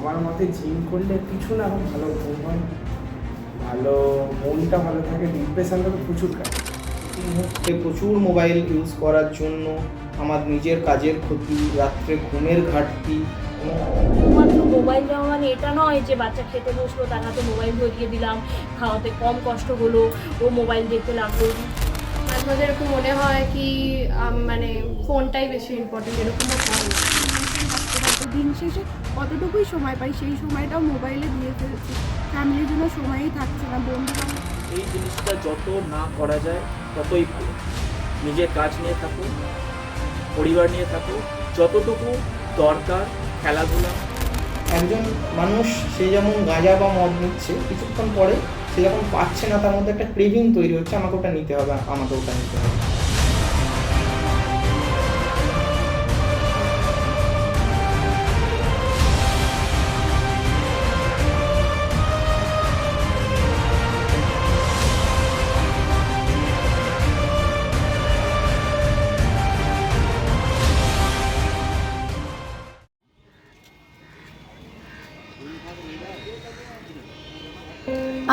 আমার মতে জিম করলে কিছু না এখন ভালো ঘুম হয়, ভালো মনটা ভালো থাকে, ডিপ্রেশনটা তো প্রচুর কাজ। এই মুহূর্তে প্রচুর মোবাইল ইউজ করার জন্য আমার নিজের কাজের ক্ষতি, রাত্রে ঘুমের ঘাটতি। শুধুমাত্র মোবাইল দেওয়া মানে এটা নয় যে বাচ্চা খেতে বসলো তার হাতে মোবাইল ধরিয়ে দিলাম, খাওয়াতে কম কষ্ট হলো, ও মোবাইল দেখতে লাগলো। মাঝে মাঝে এরকম মনে হয় কি মানে ফোনটাই বেশি ইম্পর্টেন্ট, এরকমও হয়। দিন শেষে কতটুকুই সময় পাই সেই সময়টাও মোবাইলে দিয়ে ফেলছি, ফ্যামিলির জন্য সময়ই থাকছে না, বন্ধুরা। এই জিনিসটা যত না করা যায় ততই ভালো। নিজের কাজ নিয়ে থাকো, পরিবার নিয়ে থাকো, যতটুকু দরকার খেলাধুলা। একজন মানুষ সে যেমন গাঁজা বা মদ নিচ্ছে, কিছুক্ষণ পরে সে যখন পাচ্ছে না তার মধ্যে একটা ক্রেভিং তৈরি হচ্ছে, আমাকে ওটা নিতে হবে, আমাকে ওটা নিতে হবে।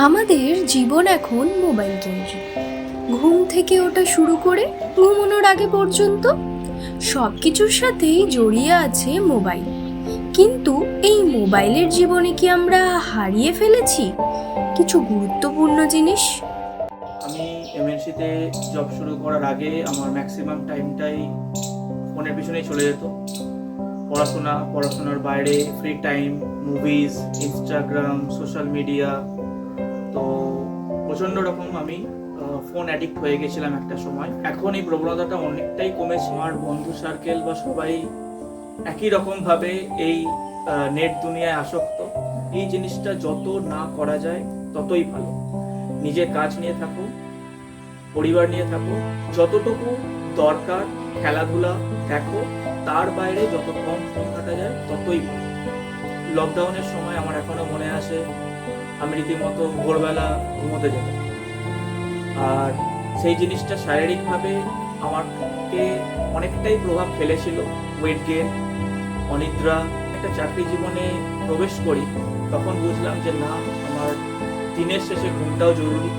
আমাদের জীবন এখন মোবাইল কেন্দ্রিক। ঘুম থেকে ওঠা শুরু করে ঘুমানোর আগে পর্যন্ত সব কিছুর সাথেই জড়িয়ে আছে মোবাইল। কিন্তু এই মোবাইলের জীবনে কি আমরা হারিয়ে ফেলেছি কিছু গুরুত্বপূর্ণ জিনিস? আমি এমএনসিতে জব শুরু করার আগে আমার ম্যাক্সিমাম টাইমটাই ফোনের পিছনেই চলে যেত। পড়াশোনার বাইরে free time, movies, Instagram, social media, তো প্রচণ্ড রকম আমি ফোন অ্যাডিক্ট হয়ে গেছিলাম একটা সময়। এখন এই প্রবণতাটা অনেকটাই কমেছে। আমার বন্ধু সার্কেল বা সবাই একই রকমভাবে এই নেট দুনিয়ায় আসক্ত। এই জিনিসটা যত না করা যায় ততই ভালো। নিজের কাজ নিয়ে থাকো, পরিবার নিয়ে থাকো, যতটুকু দরকার খেলাধুলা দেখো, তার বাইরে যত কম ফোন ঘাটা যায় ততই ভালো। লকডাউনের সময় আমার এখনো মনে আসে আমি রীতিমতো ভোরবেলা ঘুমোতে যেতাম, আর সেই জিনিসটা শারীরিকভাবে আমাকে অনেকটাই প্রভাব ফেলেছিল। ওয়েট গেন, অনিদ্রা। একটা চাকরি জীবনে প্রবেশ করি তখন বুঝলাম যে না, আমার দিনের শেষে ঘুমটাও জরুরি,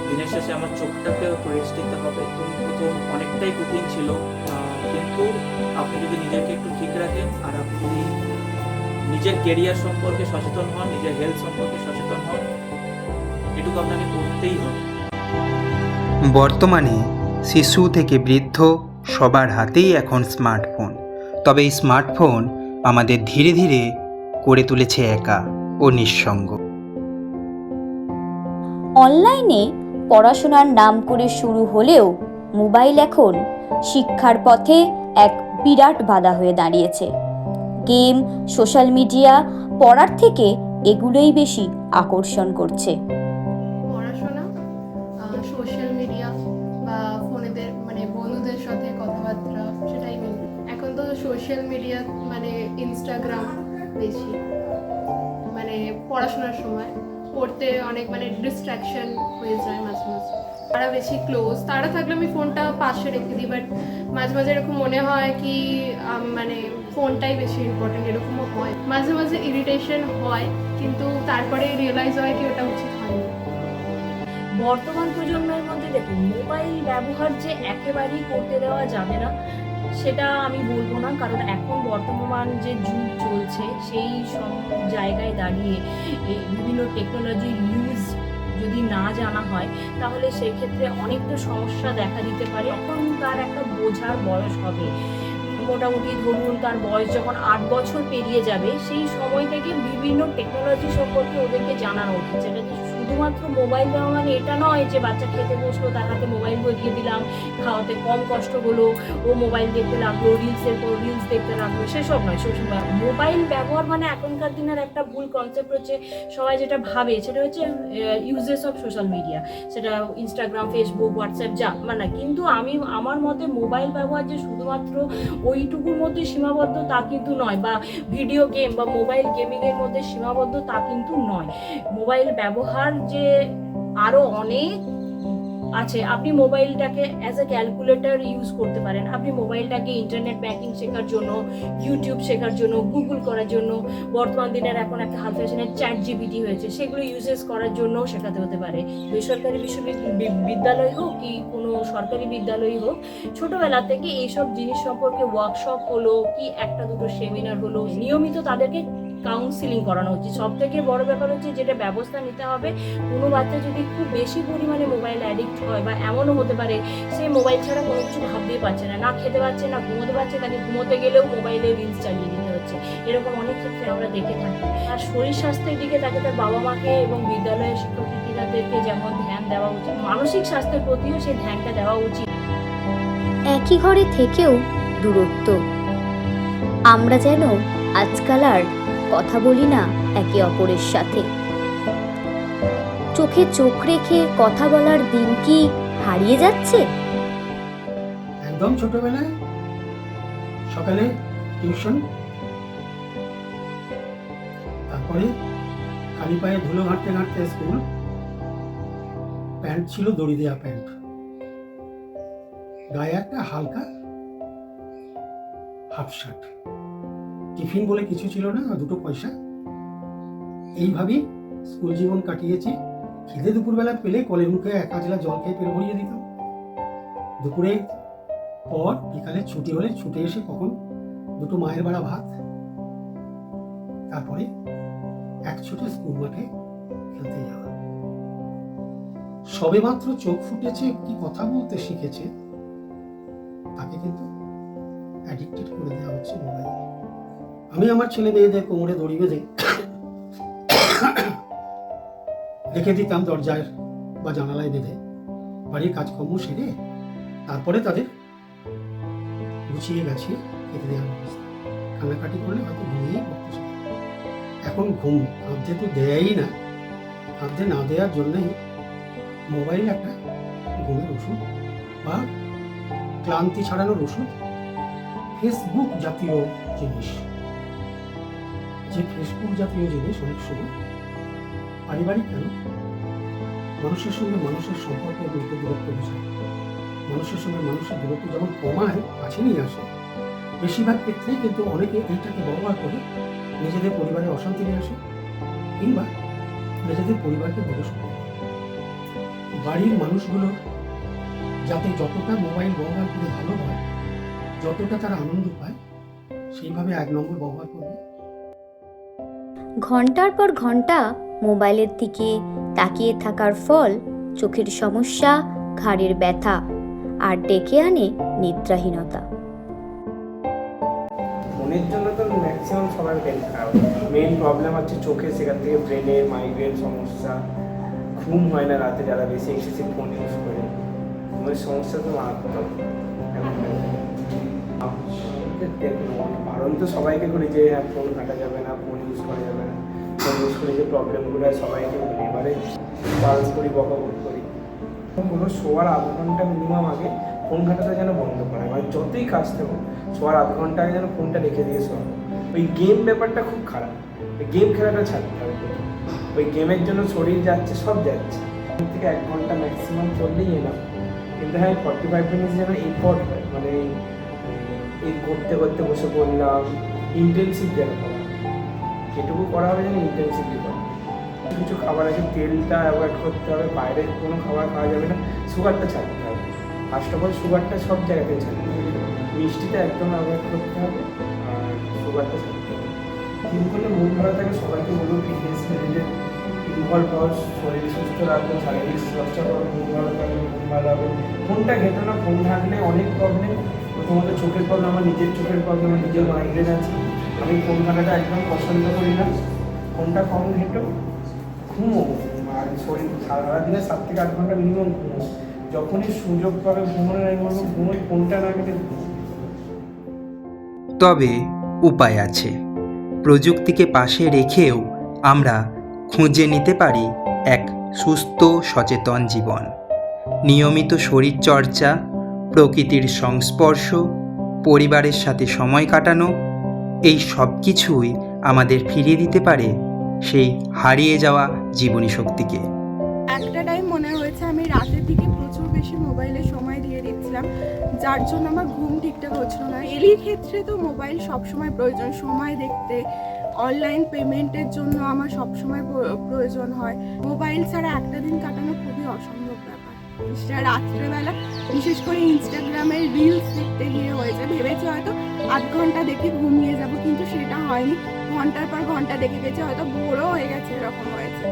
দিনের শেষে আমার চোখটাকেও একটু রেস্ট দিতে হবে। তো অনেকটাই কঠিন ছিল, কিন্তু আপনি যদি নিজেকে একটু ঠিক রাখেন আর আপনি যদি নিজের কেরিয়ার সম্পর্কে সচেতন হন, নিজের হেলথ সম্পর্কে সচেতন হন, এটুকু আপনাকে করতেই হবে। বর্তমানে শিশু থেকে বৃদ্ধ সবার হাতেই এখন স্মার্টফোন। তবে এই স্মার্টফোন আমাদের ধীরে ধীরে করে তুলেছে একা ও নিঃসঙ্গ। অনলাইনে পড়াশোনার নাম করে শুরু হলেও মোবাইল এখন শিক্ষার পথে এক বিরাট বাধা হয়ে দাঁড়িয়েছে। গেম, সোশ্যাল মিডিয়া পড়ার থেকে এগুলোই বেশি আকর্ষণ করছে। পড়াশোনা, সোশ্যাল মিডিয়া বা ফোনেদের মানে বন্ধুদের সাথে কথাবার্তা, সেটাই মেন। এখন তো সোশ্যাল মিডিয়া মানে ইনস্টাগ্রাম বেশি, মানে পড়াশোনার সময় পড়তে অনেক মানে ডিস্ট্র্যাকশন হয়ে যায় মাঝে মাঝে। তারা বেশি ক্লোজ, তারা থাকলে আমি ফোনটা পাশে রেখে দিই, বাট মাঝে মাঝে এরকম মনে হয় কি মানে ফোনটাই বেশি ইম্পর্টেন্ট, এরকমও হয়। মাঝে মাঝে ইরিটেশন হয়, কিন্তু তারপরে রিয়েলাইজ হয় কি ওটা উচিত হয়নি। বর্তমান প্রজন্মের মধ্যে দেখুন, মোবাইল ব্যবহার যে একেবারেই করতে দেওয়া যাবে না সেটা আমি বলবো না, কারণ এখন বর্তমান যে যুগ চলছে সেই সব জায়গায় দাঁড়িয়ে এই বিভিন্ন টেকনোলজির ইউজ যদি না জানা হয় তাহলে সেক্ষেত্রে অনেকটা সমস্যা দেখা দিতে পারে। এখন তার একটা বোঝার বয়স হবে, মোটামুটি ধরুন তার বয়স যখন 8 বছর পেরিয়ে যাবে, সেই সময় থেকে বিভিন্ন টেকনোলজি সম্পর্কে ওদেরকে জানানো উচিত। যেটা শুধুমাত্র মোবাইল দেওয়া মানে এটা নয় যে বাচ্চা খেতে বসলো তার হাতে মোবাইল ধরিয়ে দিলাম, খাওয়াতে কম কষ্ট হলো, ও মোবাইল দেখতে লাগলো, রিলসের পর রিলস দেখতে লাগলো, সেসব নয়। মোবাইল ব্যবহার মানে এখনকার দিনের একটা ভুল কনসেপ্ট হচ্ছে, সবাই যেটা ভাবে সেটা হচ্ছে ইউজেস অফ সোশ্যাল মিডিয়া, সেটা ইনস্টাগ্রাম, ফেসবুক, হোয়াটসঅ্যাপ যা মানে। কিন্তু আমার মতে মোবাইল ব্যবহার যে শুধুমাত্র ওইটুকুর মধ্যে সীমাবদ্ধ তা কিন্তু নয়, বা ভিডিও গেম বা মোবাইল গেমিংয়ের মধ্যে সীমাবদ্ধ তা কিন্তু নয়। মোবাইল ব্যবহার যে আরও অনেক আছে, আপনি মোবাইলটাকে অ্যাজ এ ক্যালকুলেটর ইউজ করতে পারেন। আপনি মোবাইলটাকে ইন্টারনেট ব্যাংকিং শেখার জন্য, ইউটিউব শেখার জন্য, গুগল করার জন্য, বর্তমান দিনের এখন একটা হাল ফ্যাশনের ChatGPT হয়েছে, সেগুলো ইউজেস করার জন্যও শেখাতে হতে পারে। বেসরকারি বিদ্যালয় হোক কি কোনো সরকারি বিদ্যালয় হোক, ছোটবেলা থেকে এইসব জিনিস সম্পর্কে ওয়ার্কশপ হলো কি একটা দুটো সেমিনার হলো, নিয়মিত তাদেরকে কাউন্সিলিং করানো উচিত। সব থেকে বড় ব্যাপার হচ্ছে যেটা ব্যবস্থা নিতে হবে, কোনো বাচ্চা যদি খুব বেশি পরিমাণে মোবাইল অ্যাডিক্ট হয় বা এমনও হতে পারে সে মোবাইল ছাড়া কোনো কিছু ভাবতেই পারছে না, না খেতে পারছে না ঘুমোতে পারছে, তাকে ঘুমোতে গেলেও মোবাইলে রিলস চালিয়ে দিতে হচ্ছে, এরকম অনেক ক্ষেত্রে আমরা দেখে থাকি। আর শরীর স্বাস্থ্যের দিকে তাকে তার বাবা মাকে এবং বিদ্যালয়ের শিক্ষক শিক্ষিকাদেরকে যেমন ধ্যান দেওয়া উচিত, মানসিক স্বাস্থ্যের প্রতিও সেই ধ্যানটা দেওয়া উচিত। একই ঘরে থেকেও দূরত্ব। আমরা যেন আজকাল আর কথা বলি না একে অপরের সাথে। চোখে চোখ রেখে কথা বলার দিন কি হারিয়ে যাচ্ছে? একদম ছোটবেলায় সকালে টিউশন, তারপরে খালি পায়ে ধুলো ঘাঁটতে ঘাঁটতে স্কুল, প্যান্ট ছিল দড়ি দেওয়া প্যান্ট, গায়ে একটা হালকা হাফ শার্ট, টিফিন বলে কিছু ছিল না, 2 পয়সা। এইভাবেই স্কুল জীবন কাটিয়েছি। খিদে দুপুরবেলা পেলে কলের মুখে 1 কাজলা জল খেয়ে পেট ভরিয়ে দিতাম। দুপুরে পর বিকালে ছুটি হলে ছুটে এসে কখন 2 মায়ের বাড়া ভাত, তারপরে এক ছুটে স্কুল মাঠে খেলতে যাওয়া। সবে মাত্র চোখ ফুটেছে, কি কথা বলতে শিখেছে, তাকে কিন্তু অ্যাডিক্টেড করে দেওয়া হচ্ছে মোবাইল। আমি আমার ছেলে মেয়েদের কোমরে দড়ি বেঁধে রেখে দিতাম দরজায় বা জানালায় বেঁধে, বাড়ির কাজকর্ম সেরে তারপরে তাদের গুছিয়ে গাছিয়ে খেতে দেওয়ার ব্যবস্থা। কান্নাকাটি করলে হয়তো ঘুমিয়েই পড়তে শিখে। এখন ঘুম কাঁদতে তো দেয়ই না, কাঁদতে না দেওয়ার জন্যই মোবাইল একটা ঘুমের ওষুধ বা ক্লান্তি ছাড়ানোর ওষুধ। ফেসবুক জাতীয় জিনিস, যে ফেসবুক জাতীয় জিনিস অনেক সময় পারিবারিক কেন মানুষের সঙ্গে মানুষের সম্পর্কের মধ্যে দূরত্ব বোঝায়। মানুষের সঙ্গে মানুষের দূরত্ব যেমন কমায়, কাছে নিয়ে আসে, বেশিরভাগ ক্ষেত্রেই কিন্তু অনেকে এইটাকে ব্যবহার করে নিজেদের পরিবারে অশান্তি নিয়ে আসে কিংবা নিজেদের পরিবারকে দূরে সরিয়ে দেয়। বাড়ির মানুষগুলো যাতে যতটা মোবাইল ব্যবহার করে ভালো হয়, যতটা তারা আনন্দ পায়, সেইভাবে 1 নম্বর ব্যবহার করবে। ঘন্টার পর ঘন্টা মোবাইলের দিকে তাকিয়ে থাকার ফল চোখের সমস্যা, ঘাড়ের ব্যথা আর ডেকে আনে নিদ্রাহীনতা। ফোনের জন্য তো ম্যাক্সিমাম সবার ব্রেন খারাপ। মেইন প্রবলেম হচ্ছে চোখে, সেখান থেকে ব্রেনে মাইগ্রেন সমস্যা, ঘুম হয় না রাতে যারা বেশি এক্সেসিভ ফোন ইউজ করে, আমার সমস্যা তো মারাত্মক। বারণ তো সবাইকে করি যে হ্যাঁ ফোন ঘাঁটা যাবে না, ফোন ইউজ করা যাবে না, ফোন ইউজ করে যে প্রবলেমগুলো হয় সবাইকে বলি, এবারে বারণ করি, বকাবকি করি। কোনো শোয়ার 1/2 ঘন্টা মিনিমাম আগে ফোন ঘাঁটাটা যেন বন্ধ করে, মানে যতই কাজ থাকুক শোয়ার 1/2 ঘন্টা আগে যেন ফোনটা রেখে দিয়ে শোয়া। ওই গেম ব্যাপারটা খুব খারাপ, ওই গেম খেলাটা ছাড়তে হবে। ওই গেমের জন্য শরীর যাচ্ছে, সব যাচ্ছে। থেকে 1 ঘন্টা ম্যাক্সিমাম চললেই এলাম, কিন্তু হ্যাঁ 45 মিনিটস যেন এফোর্ট হয়, মানে এই করতে করতে বসে পড়লাম, ইন্টেন্সিভ যেন করা, যেটুকু করা হবে যেন ইন্টেন্সিভলি করা। কিছু খাবার আছে তেলটা অ্যাভয়েড করতে হবে, বাইরের কোনো খাবার খাওয়া যাবে না, সুগারটা ছাড়তে হবে। ফার্স্ট অফ অল সুগারটা সব জায়গাতেই ছাড়তে হবে, মিষ্টিটা একদম অ্যাভয়েড করতে হবে, আর সুগারটা ছাড়তে হবে। জিম করলে মন ভালো থাকে, সবাইকে বলবো ফিটনেস রিলেটেড ইনভলভ হওয়ার, শরীর সুস্থ রাখবেন, শারীরিক চর্চা করবেন, মন ভালো থাকবে, মন ভালো হবে। ফোনটা ঘেঁটো না, ফোন ঘাঁটলে অনেক প্রবলেম। প্রথমত চোখের প্রবলেম, আমার নিজের চোখের প্রবলেম, আমার নিজের মাইগ্রেন আছে, আমি ফোন ঘাঁটাটা একদম পছন্দ করি না। ফোনটা কম ঘেঁটো, ঘুমো, আর শরীর সারাদিনে 7 থেকে 8 ঘন্টা মিনিমাম ঘুমো। যখনই সুযোগ পাবে ঘুমোনোর, আমি বলবো ঘুমোই, ফোনটা না কেটে ঘুমো। তবে উপায় আছে। প্রযুক্তিকে পাশে রেখেও আমরা খুঁজে নিতে পারি এক সুস্থ সচেতন জীবন। নিয়মিত শরীরচর্চা, প্রকৃতির সংস্পর্শ, পরিবারের সাথে সময় কাটানো, এই সব কিছুই আমাদের ফিরিয়ে দিতে পারে সেই হারিয়ে যাওয়া জীবনী শক্তিকে। একটা টাইম মনে হয়েছে আমি রাতের দিকে প্রচুর যার জন্য আমার ঘুম ঠিকঠাক হচ্ছিল না। এই ক্ষেত্রে তো মোবাইল সবসময় প্রয়োজন, সময় দেখতে, অনলাইন পেমেন্টের জন্য আমার সবসময় প্রয়োজন হয়। মোবাইল ছাড়া একটা দিন কাটানো খুবই অসম্ভব ব্যাপার। সেটা রাত্রেবেলা বিশেষ করে ইনস্টাগ্রামের রিলস দেখতে গিয়ে হয়েছে, ভেবেছি হয়তো 8 ঘন্টা দেখে ঘুমিয়ে যাব, কিন্তু সেটা হয়নি। ঘন্টার পর ঘন্টা দেখে গেছে, হয়তো বোরও হয়ে গেছে, এরকম হয়েছে।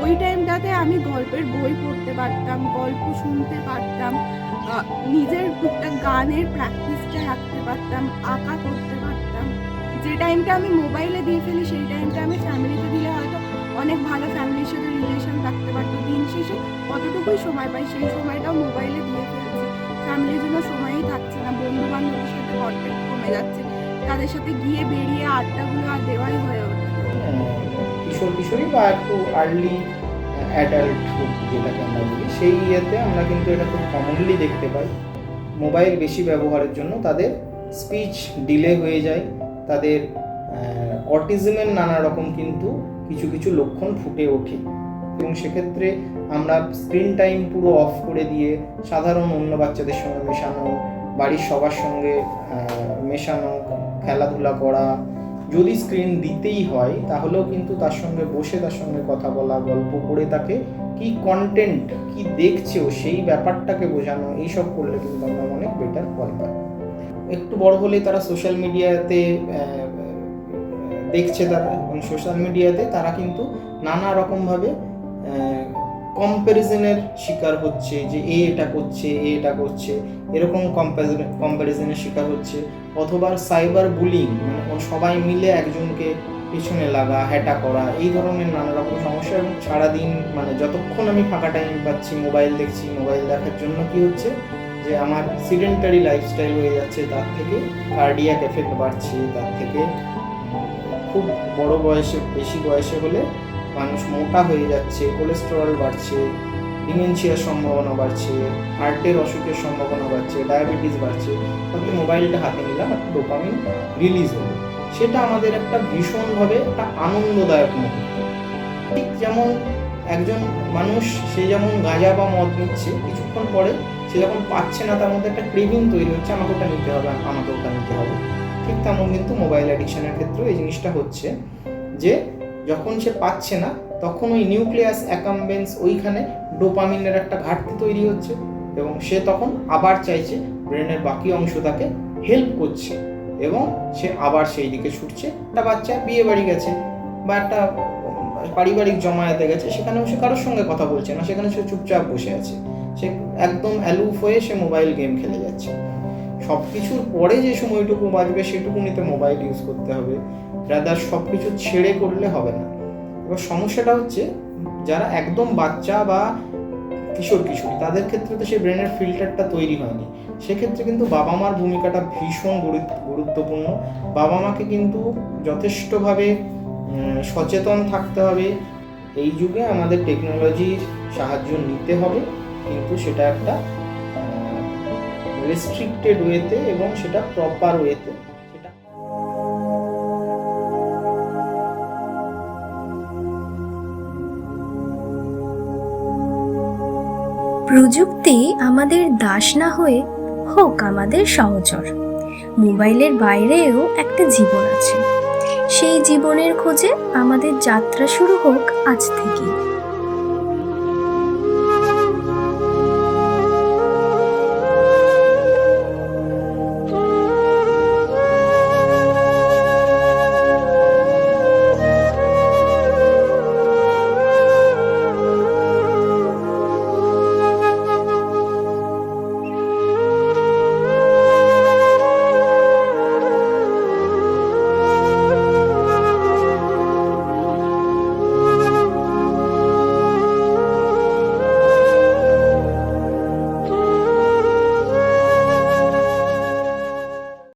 ওই টাইমটাতে আমি গল্পের বই পড়তে পারতাম, গল্প শুনতে পারতাম, নিজের টুকটাক গানের প্র্যাকটিসটা রাখতে পারতাম, আঁকা করতে পারতাম। যে টাইমটা আমি মোবাইলে দিয়ে ফেলি সেই টাইমটা আমি ফ্যামিলিতে দিলে হয়তো অনেক ভালো ফ্যামিলির সাথে রিলেশন রাখতে পারতো। দিন শেষে কতটুকুই সময় পাই সেই সময়টাও মোবাইলে দিয়ে ফেলছি, ফ্যামিলির জন্য সময়ই থাকছে না, বন্ধু বান্ধবের সাথে কন্ট্যাক্ট কমে যাচ্ছে, তাদের সাথে গিয়ে বেরিয়ে আড্ডাগুলো আর দেওয়াই হয়ে ওঠে না। কিশোর কিশোরী বা একটু আর্লি অ্যাডাল্টহুড যেটাকে আমরা বলি, সেই ইয়েতে আমরা কিন্তু এটা খুব কমনলি দেখতে পাই। মোবাইল বেশি ব্যবহারের জন্য তাদের স্পিচ ডিলে হয়ে যায়, তাদের অটিজমের নানা রকম কিন্তু কিছু কিছু লক্ষণ ফুটে ওঠে। এবং সেক্ষেত্রে আমরা স্ক্রিন টাইম পুরো অফ করে দিয়ে সাধারণ অন্য বাচ্চাদের সঙ্গে মেশানো, বাড়ির সবার সঙ্গে মেশানো, খেলাধুলা করা, যদি স্ক্রিন দিতেই হয় তাহলেও কিন্তু তার সঙ্গে বসে তার সঙ্গে কথা বলা, গল্প করে তাকে কি কন্টেন্ট কি দেখছে ও সেই ব্যাপারটাকে বোঝানো, এইসব করলে কিন্তু আমরা অনেক বেটার ফল পাই। একটু বড় হলে তারা সোশ্যাল মিডিয়াতে দেখছে, তারা এবং সোশ্যাল মিডিয়াতে তারা কিন্তু নানা রকমভাবে কম্প্যারিজনের শিকার হচ্ছে, যে এটা করছে এটা করছে, এরকম কম্প্যারিজনের শিকার হচ্ছে। অথবা সাইবার বুলিং, মানে সবাই মিলে একজনকে পিছনে লাগা, হ্যাটা করা, এই ধরনের নানা রকম সমস্যা। এবং সারাদিন মানে যতক্ষণ আমি ফাঁকা টাইম পাচ্ছি মোবাইল দেখছি, মোবাইল দেখার জন্য কি হচ্ছে যে আমার সিডেন্টারি লাইফস্টাইল হয়ে যাচ্ছে, তার থেকে কার্ডিয়াক এফেক্ট বাড়ছে, তার থেকে খুব বড় বয়সে, বেশি বয়সে হলে মানুষ মোটা হয়ে যাচ্ছে, কোলেস্টেরল বাড়ছে, ডিমেনশিয়ার সম্ভাবনা বাড়ছে, হার্টের অসুখের সম্ভাবনা বাড়ছে, ডায়াবেটিস বাড়ছে। তাহলে মোবাইলটা হাতে নিলাম, একটা ডোপামিন রিলিজ হলো, সেটা আমাদের একটা ভীষণভাবে একটা আনন্দদায়ক মুহূর্ত। ঠিক যেমন একজন মানুষ সে যেমন গাঁজা বা মদ নিচ্ছে, কিছুক্ষণ পরে সে যখন পাচ্ছে না তার মধ্যে একটা ক্রেভিং তৈরি হচ্ছে, আমাকে ওটা নিতে হবে, আমাকে ওটা নিতে হবে। ঠিক তেমন কিন্তু মোবাইল অ্যাডিকশনের ক্ষেত্রেও এই জিনিসটা হচ্ছে যে যখন সে পাচ্ছে না তখন ওই নিউক্লিয়াস অ্যাকাম্বেন্স, ওইখানে ডোপামিনের একটা ঘাটতি তৈরি হচ্ছে এবং সে তখন আবার চাইছে, ব্রেনের বাকি অংশ তাকে হেল্প করছে এবং সে আবার সেই দিকে ছুটছে। একটা বাচ্চা বিয়ে বাড়ি গেছে বা একটা পারিবারিক জমায়েতে গেছে, সেখানেও সে কারোর সঙ্গে কথা বলছে না, সেখানে সে চুপচাপ বসে আছে, সে একদম অ্যালুফ হয়ে সে মোবাইল গেম খেলে যাচ্ছে। সব কিছুর পরে যে সময়টুকু বাঁচবে সেটুকুনিতে মোবাইল ইউজ করতে হবে, রাদার সব কিছু ছেড়ে করলে হবে না। এবার সমস্যাটা হচ্ছে যারা একদম বাচ্চা বা কিশোর কিশোরী, তাদের ক্ষেত্রে তো সেই ব্রেনের ফিল্টারটা তৈরি হয়নি। সেক্ষেত্রে কিন্তু বাবা মার ভূমিকাটা ভীষণ গুরুত্বপূর্ণ। বাবা মাকে কিন্তু যথেষ্টভাবে সচেতন থাকতে হবে। এই যুগে আমাদের টেকনোলজির সাহায্য নিতে হবে, কিন্তু সেটা একটা রেস্ট্রিক্টেড ওয়েতে এবং সেটা প্রপার ওয়েতে। প্রযুক্তি আমাদের দাস না হয়ে হোক আমাদের সহচর। মোবাইলের বাইরেও একটা জীবন আছে, সেই জীবনের খোঁজে আমাদের যাত্রা শুরু হোক আজ থেকেই।